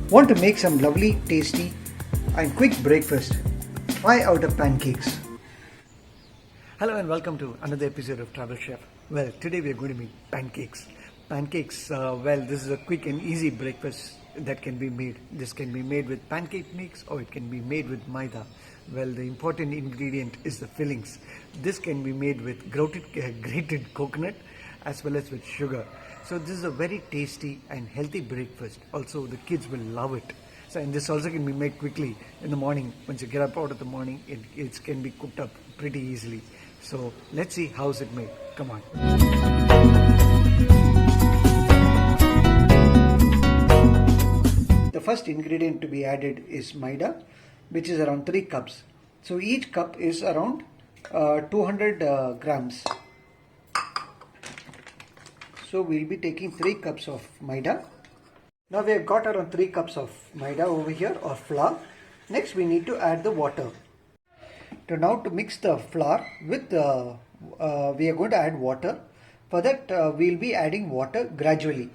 Want to make some lovely, tasty and quick breakfast? Try out a pancakes. Hello and welcome to another episode of Travel Chef. Well, today we are going to make pancakes. Pancakes, this is a quick and easy breakfast that can be made. This can be made with pancake mix or it can be made with maida. Well, the important ingredient is the fillings. This can be made with grated coconut as well as with sugar. So this is a very tasty and healthy breakfast. Also, the kids will love it. So, and this also can be made quickly in the morning. Once you get up out of the morning, it can be cooked up pretty easily. So let's see how's it made. Come on. The first ingredient to be added is maida, which is around 3 cups. So each cup is around 200 grams. So we'll be taking 3 cups of maida. Now we have got around 3 cups of maida over here, or flour. Next we need to add the water. To mix the flour with we are going to add water. For that we'll be adding water gradually.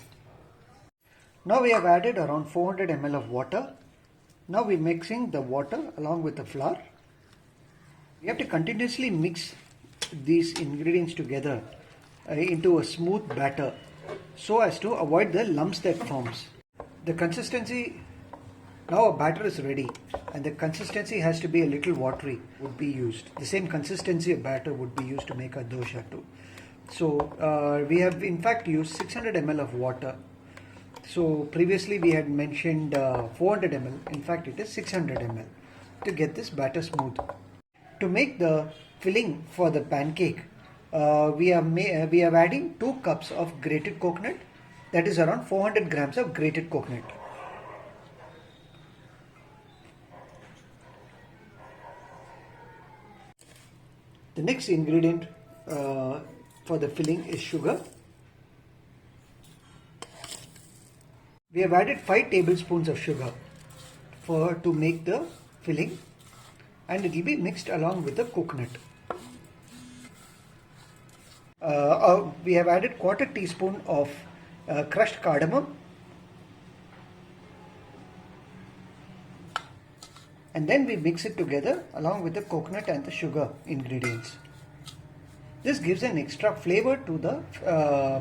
Now we have added around 400 ml of water. Now we're mixing the water along with the flour. We have to continuously mix these ingredients together into a smooth batter so as to avoid the lumps that forms. The consistency, now our batter is ready and the consistency has to be a little watery would be used. The same consistency of batter would be used to make a dosha too. So we have in fact used 600 ml of water. So previously we had mentioned 400 ml, in fact it is 600 ml to get this batter smooth. To make the filling for the pancake, we are adding 2 cups of grated coconut, that is around 400 grams of grated coconut. The next ingredient for the filling is sugar. We have added 5 tablespoons of sugar to make the filling, and it will be mixed along with the coconut. We have added 1/4 teaspoon of crushed cardamom, and then we mix it together along with the coconut and the sugar ingredients. This gives an extra flavor to the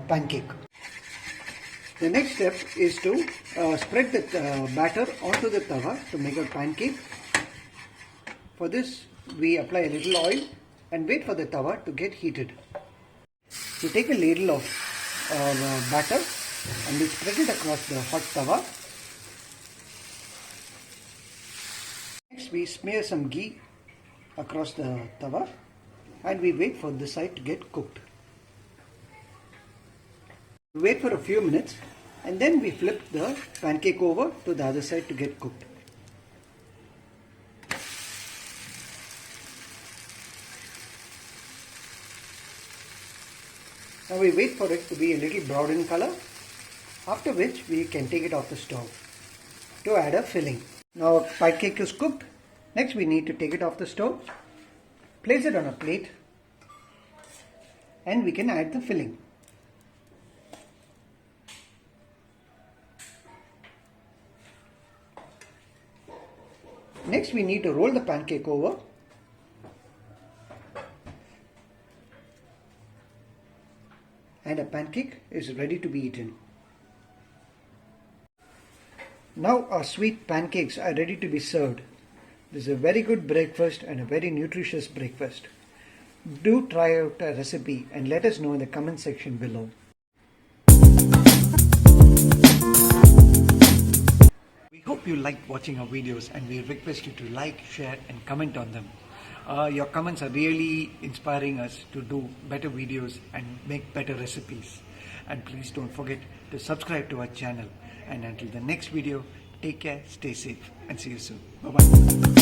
pancake. The next step is to spread the batter onto the tawa to make a pancake. For this we apply a little oil and wait for the tawa to get heated. We take a ladle of batter and we spread it across the hot tawa. Next we smear some ghee across the tawa and we wait for this side to get cooked. We wait for a few minutes and then we flip the pancake over to the other side to get cooked. Now we wait for it to be a little brown in color, after which we can take it off the stove to add a filling. Now our pancake is cooked. Next we need to take it off the stove, place it on a plate, and we can add the filling. Next we need to roll the pancake over and a pancake is ready to be eaten. Now our sweet pancakes are ready to be served. This is a very good breakfast and a very nutritious breakfast. Do try out a recipe and let us know in the comment section below. We hope you liked watching our videos and we request you to like, share and comment on them. Your comments are really inspiring us to do better videos and make better recipes. And please don't forget to subscribe to our channel. And until the next video, take care, stay safe and see you soon. Bye-bye.